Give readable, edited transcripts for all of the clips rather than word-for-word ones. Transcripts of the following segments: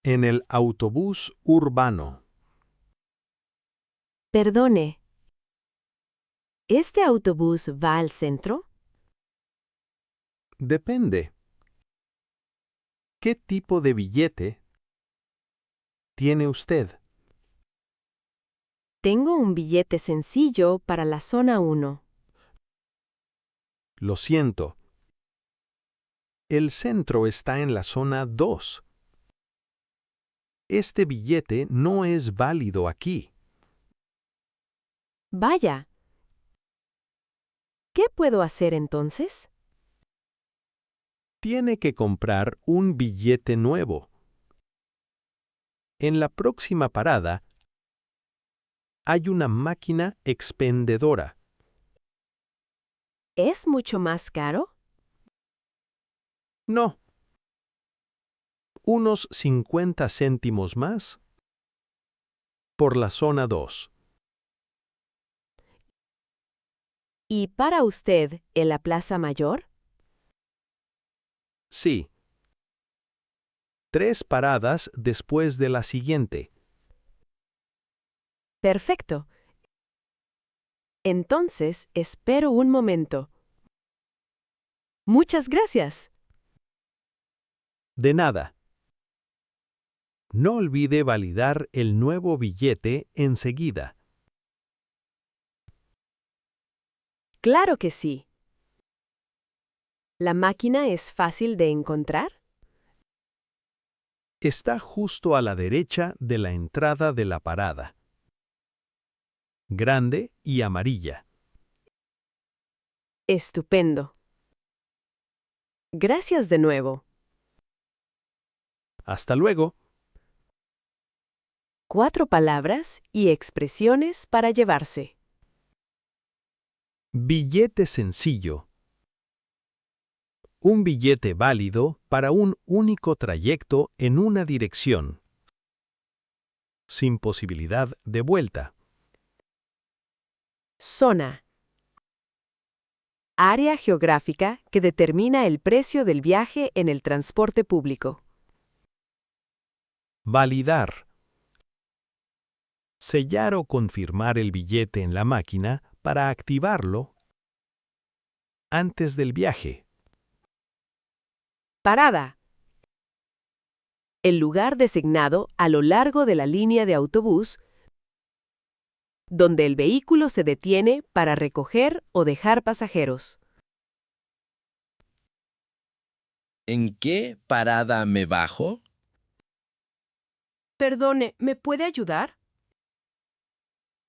En el autobús urbano. Perdone, ¿este autobús va al centro? Depende. ¿Qué tipo de billete tiene usted? Tengo un billete sencillo para la zona 1. Lo siento. El centro está en la zona 2. Este billete no es válido aquí. Vaya. ¿Qué puedo hacer entonces? Tiene que comprar un billete nuevo. En la próxima parada hay una máquina expendedora. ¿Es mucho más caro? No. Unos 50 céntimos más por la zona 2. ¿Y para usted, en la Plaza Mayor? Sí. 3 paradas después de la siguiente. Perfecto. Entonces, espero un momento. Muchas gracias. De nada. No olvide validar el nuevo billete enseguida. Claro que sí. ¿La máquina es fácil de encontrar? Está justo a la derecha de la entrada de la parada. Grande y amarilla. Estupendo. Gracias de nuevo. Hasta luego. 4 palabras y expresiones para llevarse. Billete sencillo. Un billete válido para un único trayecto en una dirección. Sin posibilidad de vuelta. Zona. Área geográfica que determina el precio del viaje en el transporte público. Validar. Sellar o confirmar el billete en la máquina para activarlo antes del viaje. Parada. El lugar designado a lo largo de la línea de autobús donde el vehículo se detiene para recoger o dejar pasajeros. ¿En qué parada me bajo? Perdone, ¿me puede ayudar?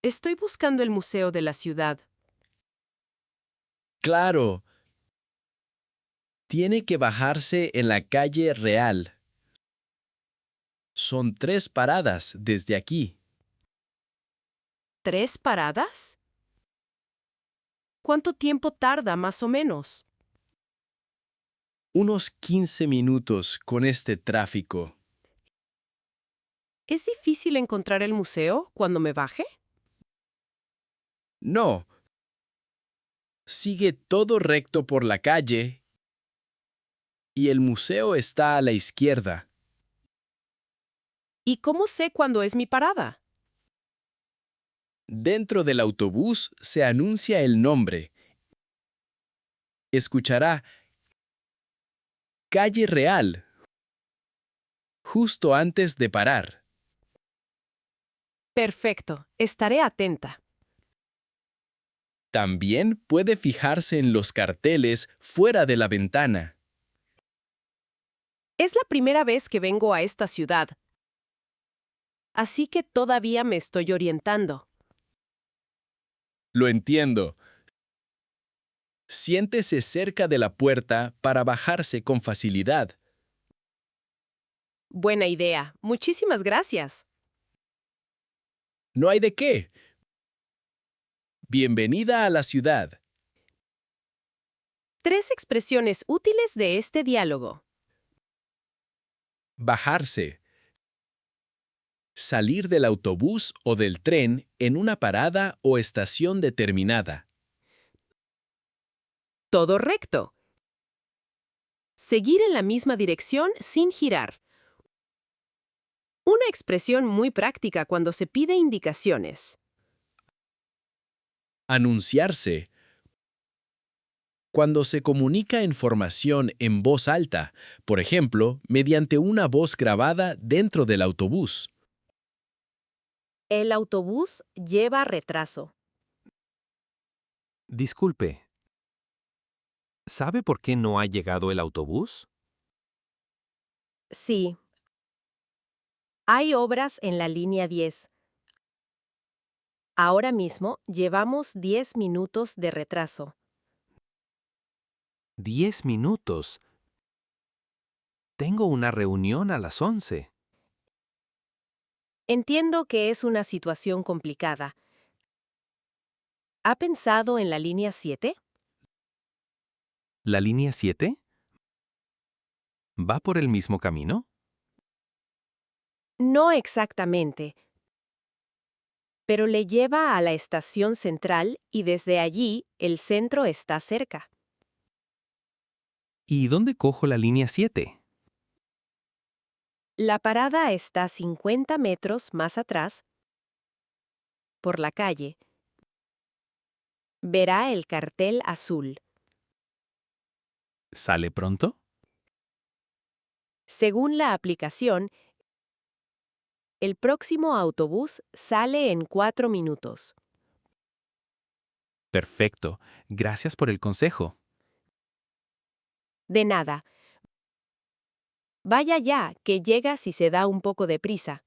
Estoy buscando el museo de la ciudad. Claro. Tiene que bajarse en la calle Real. Son 3 paradas desde aquí. ¿3 paradas? ¿Cuánto tiempo tarda más o menos? Unos 15 minutos con este tráfico. ¿Es difícil encontrar el museo cuando me baje? No. Sigue todo recto por la calle y el museo está a la izquierda. ¿Y cómo sé cuándo es mi parada? Dentro del autobús se anuncia el nombre. Escuchará Calle Real justo antes de parar. Perfecto, estaré atenta. También puede fijarse en los carteles fuera de la ventana. Es la primera vez que vengo a esta ciudad, así que todavía me estoy orientando. Lo entiendo. Siéntese cerca de la puerta para bajarse con facilidad. Buena idea. Muchísimas gracias. No hay de qué. Bienvenida a la ciudad. 3 expresiones útiles de este diálogo. Bajarse. Salir del autobús o del tren en una parada o estación determinada. Todo recto. Seguir en la misma dirección sin girar. Una expresión muy práctica cuando se pide indicaciones. Anunciarse. Cuando se comunica información en voz alta, por ejemplo, mediante una voz grabada dentro del autobús. El autobús lleva retraso. Disculpe, ¿sabe por qué no ha llegado el autobús? Sí. Hay obras en la línea 10. Ahora mismo llevamos 10 minutos de retraso. 10 minutos. Tengo una reunión a las 11. Entiendo que es una situación complicada. ¿Ha pensado en la línea 7? ¿La línea 7? ¿Va por el mismo camino? No exactamente, pero le lleva a la estación central y desde allí el centro está cerca. ¿Y dónde cojo la línea 7? La parada está 50 metros más atrás, por la calle. Verá el cartel azul. ¿Sale pronto? Según la aplicación, el próximo autobús sale en 4 minutos. Perfecto. Gracias por el consejo. De nada. Vaya ya, que llega si se da un poco de prisa.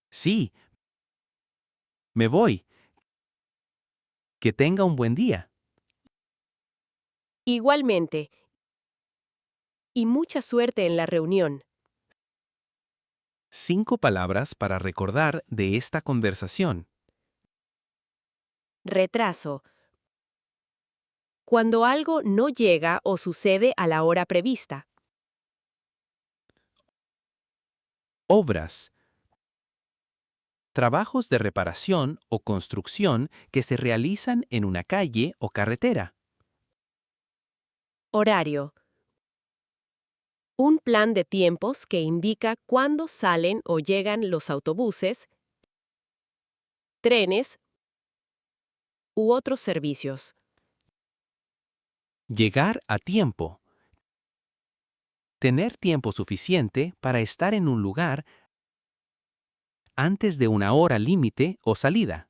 Sí. Me voy. Que tenga un buen día. Igualmente. Y mucha suerte en la reunión. 5 palabras para recordar de esta conversación. Retraso. Cuando algo no llega o sucede a la hora prevista. Obras. Trabajos de reparación o construcción que se realizan en una calle o carretera. Horario. Un plan de tiempos que indica cuándo salen o llegan los autobuses, trenes u otros servicios. Llegar a tiempo. Tener tiempo suficiente para estar en un lugar antes de una hora límite o salida.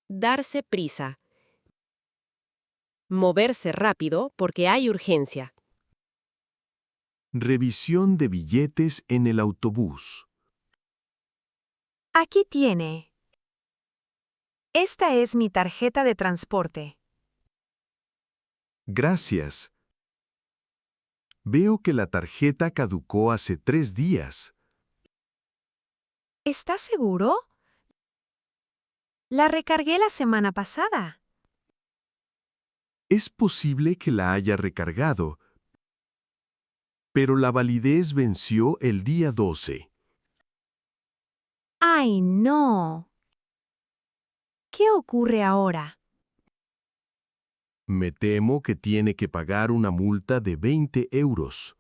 Darse prisa. Moverse rápido porque hay urgencia. Revisión de billetes en el autobús. Aquí tiene. Esta es mi tarjeta de transporte. Gracias. Veo que la tarjeta caducó hace 3 días. ¿Estás seguro? La recargué la semana pasada. Es posible que la haya recargado, pero la validez venció el día 12. ¡Ay, no! ¿Qué ocurre ahora? Me temo que tiene que pagar una multa de 20 euros.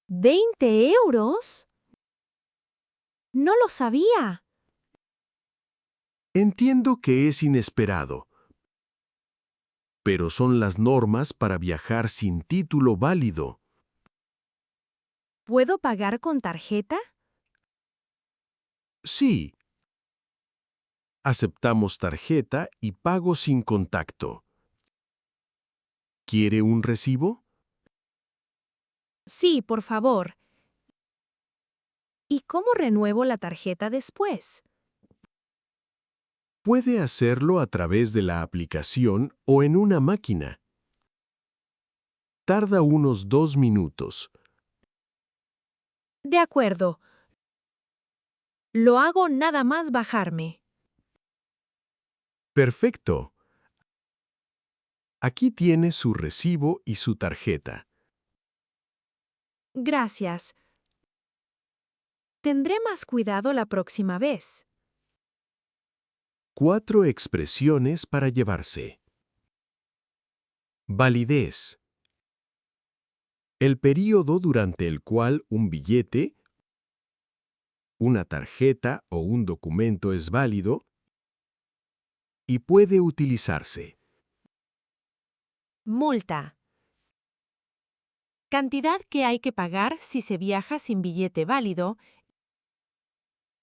¿20 euros? No lo sabía. Entiendo que es inesperado, pero son las normas para viajar sin título válido. ¿Puedo pagar con tarjeta? Sí. Aceptamos tarjeta y pago sin contacto. ¿Quiere un recibo? Sí, por favor. ¿Y cómo renuevo la tarjeta después? Puede hacerlo a través de la aplicación o en una máquina. Tarda unos 2 minutos. De acuerdo. Lo hago nada más bajarme. Perfecto. Aquí tiene su recibo y su tarjeta. Gracias. Tendré más cuidado la próxima vez. 4 expresiones para llevarse. Validez. El período durante el cual un billete, una tarjeta o un documento es válido y puede utilizarse. Multa. Cantidad que hay que pagar si se viaja sin billete válido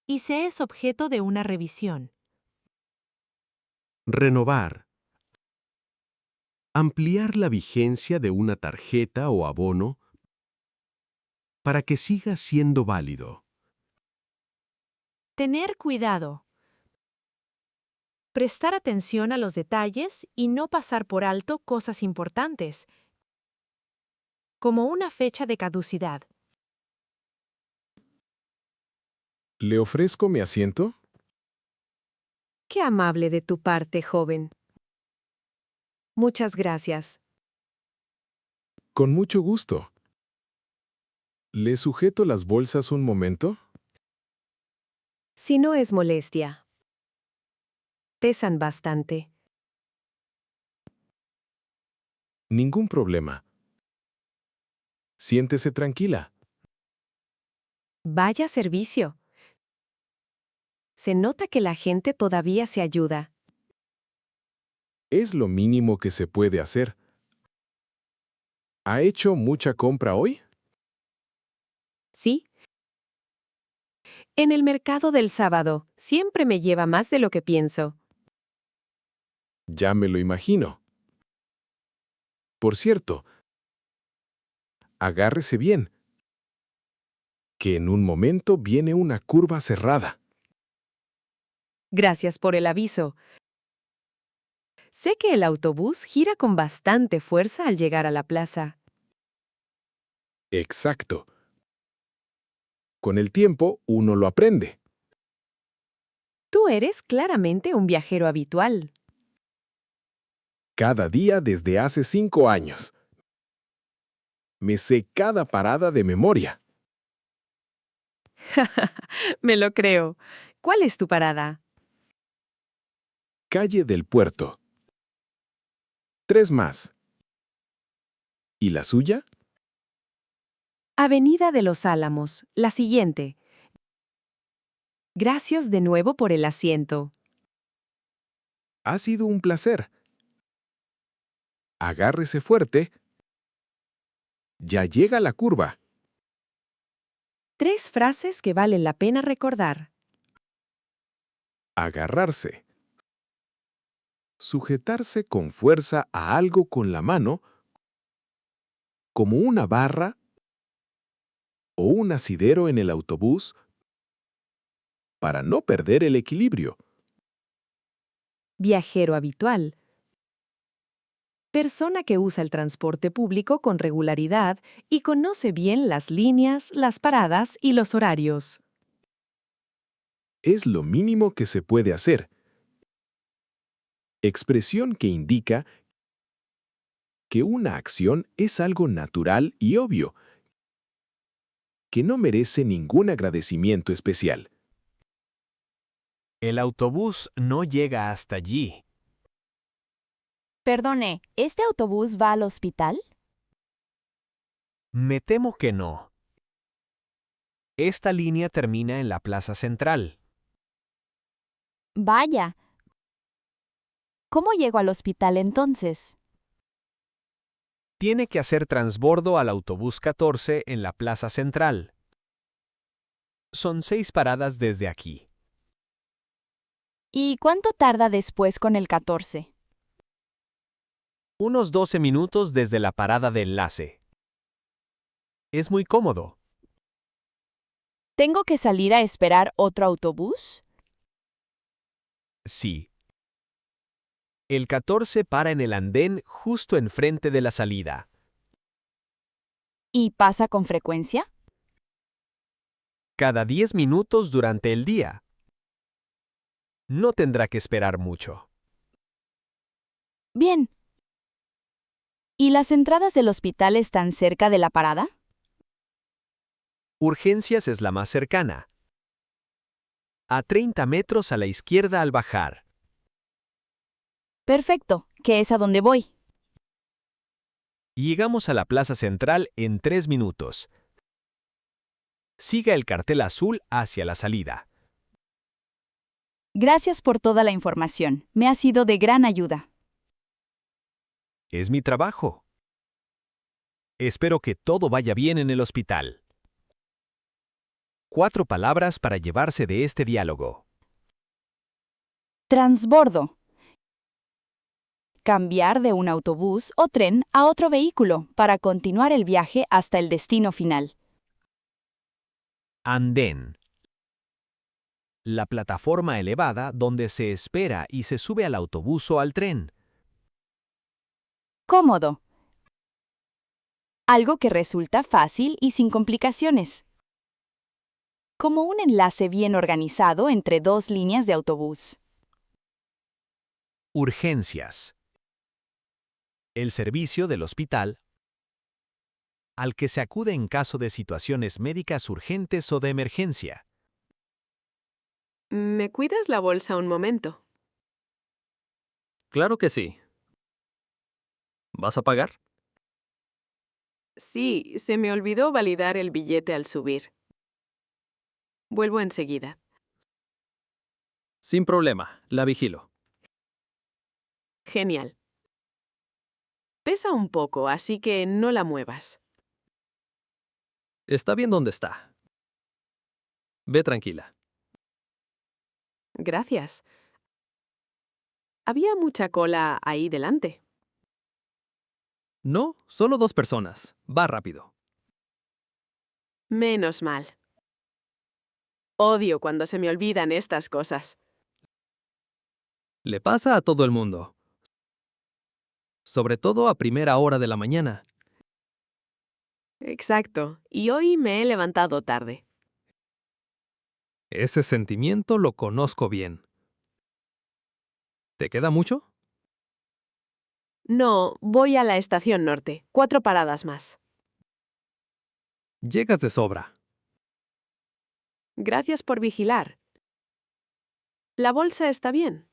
y se es objeto de una revisión. Renovar. Ampliar la vigencia de una tarjeta o abono para que siga siendo válido. Tener cuidado. Prestar atención a los detalles y no pasar por alto cosas importantes, como una fecha de caducidad. ¿Le ofrezco mi asiento? Qué amable de tu parte, joven. Muchas gracias. Con mucho gusto. ¿Le sujeto las bolsas un momento? Si no es molestia. Pesan bastante. Ningún problema. Siéntese tranquila. Vaya servicio. Se nota que la gente todavía se ayuda. Es lo mínimo que se puede hacer. ¿Ha hecho mucha compra hoy? ¿Sí? En el mercado del sábado, siempre me lleva más de lo que pienso. Ya me lo imagino. Por cierto, agárrese bien, que en un momento viene una curva cerrada. Gracias por el aviso. Sé que el autobús gira con bastante fuerza al llegar a la plaza. Exacto. Con el tiempo, uno lo aprende. Tú eres claramente un viajero habitual. Cada día desde hace 5 años. Me sé cada parada de memoria. Me lo creo. ¿Cuál es tu parada? Calle del Puerto. 3 más. ¿Y la suya? Avenida de los Álamos, la siguiente. Gracias de nuevo por el asiento. Ha sido un placer. Agárrese fuerte. Ya llega la curva. 3 frases que valen la pena recordar. Agarrarse. Sujetarse con fuerza a algo con la mano, como una barra o un asidero en el autobús, para no perder el equilibrio. Viajero habitual. Persona que usa el transporte público con regularidad y conoce bien las líneas, las paradas y los horarios. Es lo mínimo que se puede hacer. Expresión que indica que una acción es algo natural y obvio, que no merece ningún agradecimiento especial. El autobús no llega hasta allí. Perdone, ¿este autobús va al hospital? Me temo que no. Esta línea termina en la Plaza Central. Vaya. ¿Cómo llego al hospital entonces? Tiene que hacer transbordo al autobús 14 en la Plaza Central. Son 6 paradas desde aquí. ¿Y cuánto tarda después con el 14? Unos 12 minutos desde la parada de enlace. Es muy cómodo. ¿Tengo que salir a esperar otro autobús? Sí. El 14 para en el andén justo enfrente de la salida. ¿Y pasa con frecuencia? Cada 10 minutos durante el día. No tendrá que esperar mucho. Bien. ¿Y las entradas del hospital están cerca de la parada? Urgencias es la más cercana. A 30 metros a la izquierda al bajar. Perfecto, que es a donde voy. y llegamos a la plaza central en 3 minutos. Siga el cartel azul hacia la salida. Gracias por toda la información. Me ha sido de gran ayuda. Es mi trabajo. Espero que todo vaya bien en el hospital. 4 palabras para llevarse de este diálogo. Transbordo. Cambiar de un autobús o tren a otro vehículo para continuar el viaje hasta el destino final. Andén. La plataforma elevada donde se espera y se sube al autobús o al tren. Cómodo. Algo que resulta fácil y sin complicaciones. Como un enlace bien organizado entre 2 líneas de autobús. Urgencias. El servicio del hospital al que se acude en caso de situaciones médicas urgentes o de emergencia. ¿Me cuidas la bolsa un momento? Claro que sí. ¿Vas a pagar? Sí, se me olvidó validar el billete al subir. Vuelvo enseguida. Sin problema, la vigilo. Genial. Pesa un poco, así que no la muevas. Está bien donde está. Ve tranquila. Gracias. Había mucha cola ahí delante. No, solo 2 personas. Va rápido. Menos mal. Odio cuando se me olvidan estas cosas. Le pasa a todo el mundo. Sobre todo a primera hora de la mañana. Exacto. Y hoy me he levantado tarde. Ese sentimiento lo conozco bien. ¿Te queda mucho? No, voy a la estación norte. 4 paradas más. Llegas de sobra. Gracias por vigilar. ¿La bolsa está bien?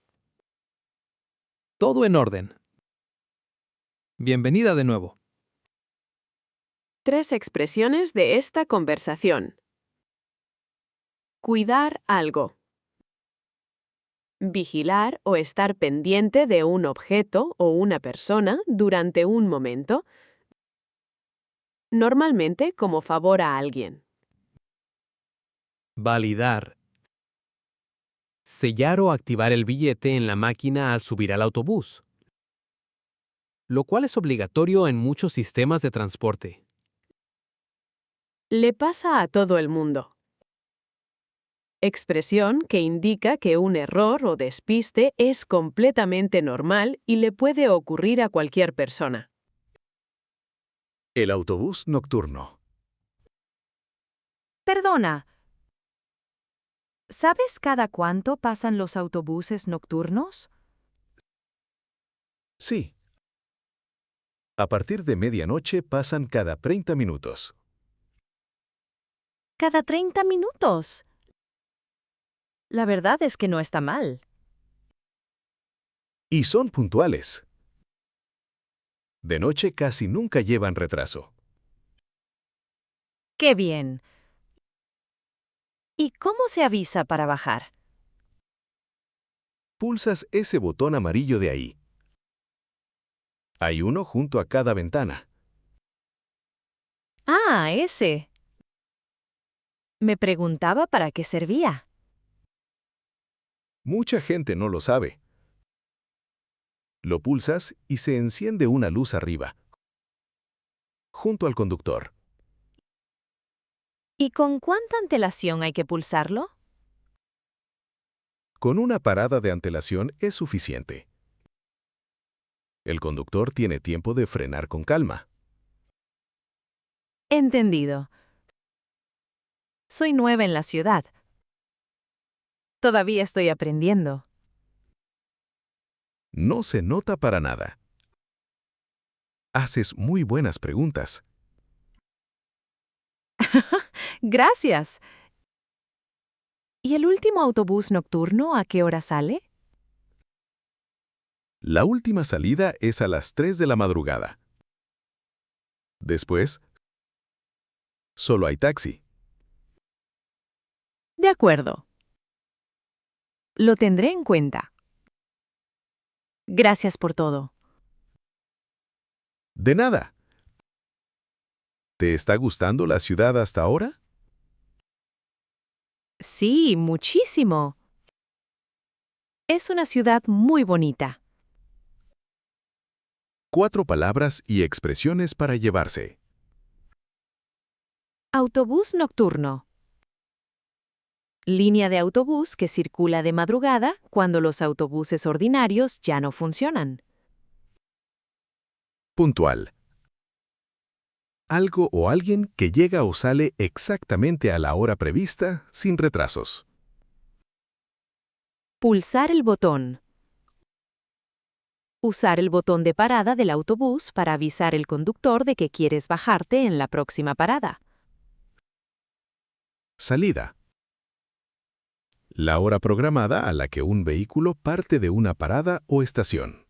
Todo en orden. Bienvenida de nuevo. 3 expresiones de esta conversación. Cuidar algo. Vigilar o estar pendiente de un objeto o una persona durante un momento, normalmente como favor a alguien. Validar. Sellar o activar el billete en la máquina al subir al autobús, lo cual es obligatorio en muchos sistemas de transporte. Le pasa a todo el mundo. Expresión que indica que un error o despiste es completamente normal y le puede ocurrir a cualquier persona. El autobús nocturno. Perdona. ¿Sabes cada cuánto pasan los autobuses nocturnos? Sí. A partir de medianoche pasan cada 30 minutos. Cada 30 minutos. La verdad es que no está mal. Y son puntuales. De noche casi nunca llevan retraso. ¡Qué bien! ¿Y cómo se avisa para bajar? Pulsas ese botón amarillo de ahí. Hay uno junto a cada ventana. Ah, ese. Me preguntaba para qué servía. Mucha gente no lo sabe. Lo pulsas y se enciende una luz arriba, junto al conductor. ¿Y con cuánta antelación hay que pulsarlo? Con una parada de antelación es suficiente. El conductor tiene tiempo de frenar con calma. Entendido. Soy nueva en la ciudad. Todavía estoy aprendiendo. No se nota para nada. Haces muy buenas preguntas. Gracias. ¿Y el último autobús nocturno a qué hora sale? La última salida es a las 3 de la madrugada. Después, solo hay taxi. De acuerdo. Lo tendré en cuenta. Gracias por todo. De nada. ¿Te está gustando la ciudad hasta ahora? Sí, muchísimo. Es una ciudad muy bonita. 4 palabras y expresiones para llevarse. Autobús nocturno. Línea de autobús que circula de madrugada cuando los autobuses ordinarios ya no funcionan. Puntual. Algo o alguien que llega o sale exactamente a la hora prevista, sin retrasos. Pulsar el botón. Usar el botón de parada del autobús para avisar al conductor de que quieres bajarte en la próxima parada. Salida. La hora programada a la que un vehículo parte de una parada o estación.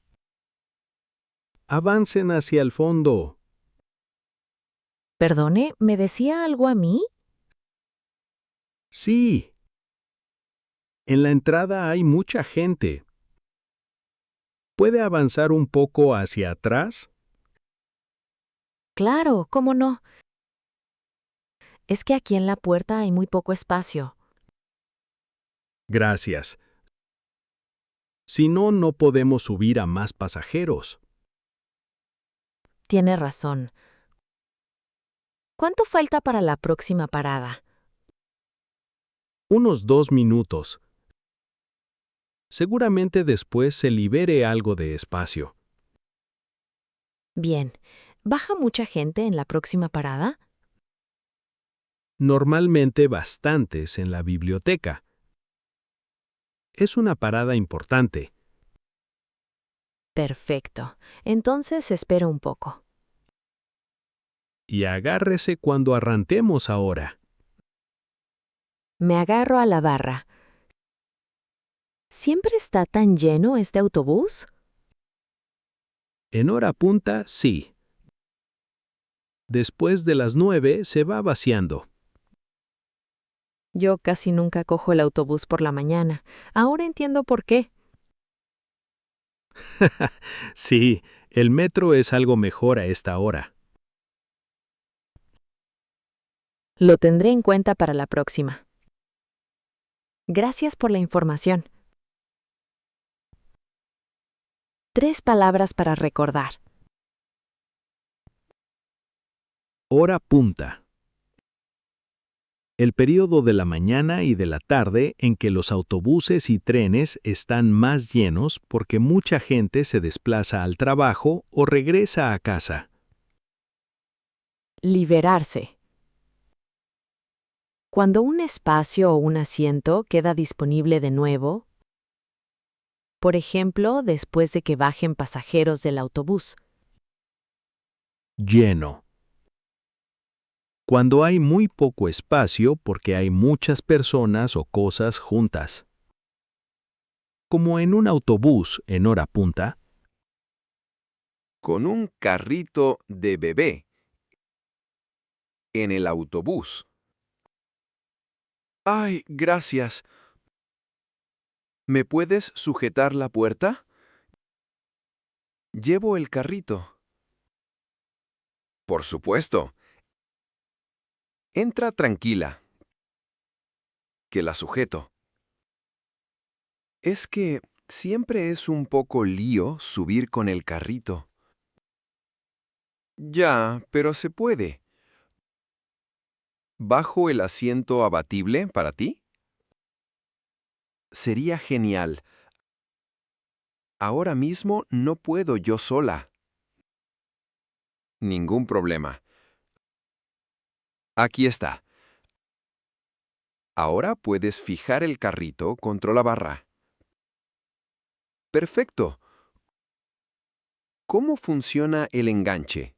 Avancen hacia el fondo. Perdone, ¿me decía algo a mí? Sí. En la entrada hay mucha gente. ¿Puede avanzar un poco hacia atrás? Claro, ¿cómo no? Es que aquí en la puerta hay muy poco espacio. Gracias. Si no, no podemos subir a más pasajeros. Tiene razón. ¿Cuánto falta para la próxima parada? Unos 2 minutos. Seguramente después se libere algo de espacio. Bien. ¿Baja mucha gente en la próxima parada? Normalmente bastantes en la biblioteca. Es una parada importante. Perfecto. Entonces espero un poco. Y agárrese cuando arranquemos ahora. Me agarro a la barra. ¿Siempre está tan lleno este autobús? En hora punta, sí. Después de las 9 se va vaciando. Yo casi nunca cojo el autobús por la mañana. Ahora entiendo por qué. Sí, el metro es algo mejor a esta hora. Lo tendré en cuenta para la próxima. Gracias por la información. 3 palabras para recordar. Hora punta. El periodo de la mañana y de la tarde en que los autobuses y trenes están más llenos porque mucha gente se desplaza al trabajo o regresa a casa. Liberarse. Cuando un espacio o un asiento queda disponible de nuevo, por ejemplo, después de que bajen pasajeros del autobús. Lleno. Cuando hay muy poco espacio porque hay muchas personas o cosas juntas. Como en un autobús en hora punta. Con un carrito de bebé en el autobús. Ay, gracias. ¿Me puedes sujetar la puerta? Llevo el carrito. Por supuesto. Entra tranquila. Que la sujeto. Es que siempre es un poco lío subir con el carrito. Ya, pero se puede. ¿Bajo el asiento abatible para ti? Sería genial. Ahora mismo no puedo yo sola. Ningún problema. Aquí está. Ahora puedes fijar el carrito contra la barra. Perfecto. ¿Cómo funciona el enganche?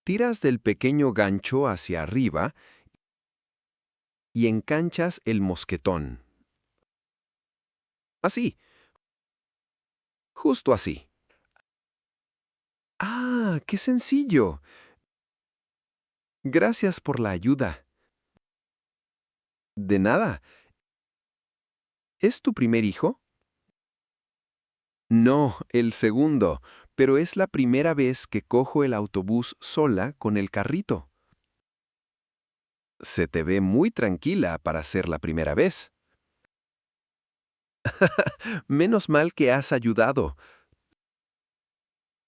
Tiras del pequeño gancho hacia arriba y enganchas el mosquetón. Así. Justo así. Ah, ¡Ah, qué sencillo! Gracias por la ayuda. De nada. ¿Es tu primer hijo? No, el segundo, pero es la primera vez que cojo el autobús sola con el carrito. Se te ve muy tranquila para ser la primera vez. Menos mal que has ayudado.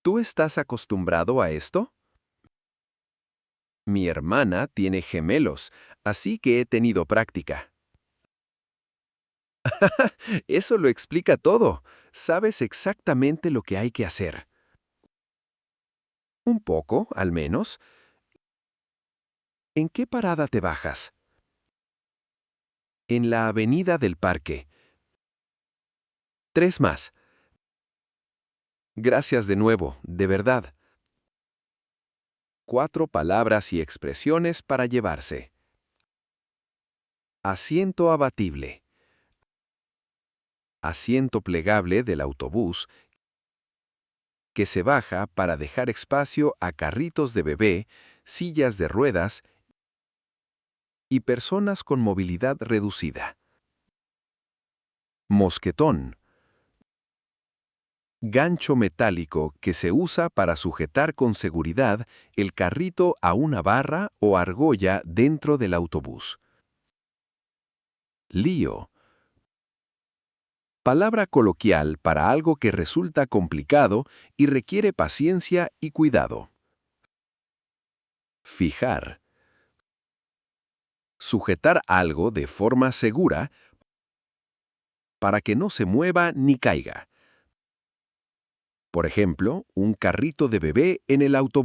¿Tú estás acostumbrado a esto? Mi hermana tiene gemelos, así que he tenido práctica. Eso lo explica todo. Sabes exactamente lo que hay que hacer. Un poco, al menos. ¿En qué parada te bajas? En la avenida del parque. 3 más. Gracias de nuevo, de verdad. 4 palabras y expresiones para llevarse. Asiento abatible. Asiento plegable del autobús que se baja para dejar espacio a carritos de bebé, sillas de ruedas y personas con movilidad reducida. Mosquetón. Gancho metálico que se usa para sujetar con seguridad el carrito a una barra o argolla dentro del autobús. Lío. Palabra coloquial para algo que resulta complicado y requiere paciencia y cuidado. Fijar. Sujetar algo de forma segura para que no se mueva ni caiga. Por ejemplo, un carrito de bebé en el autobús.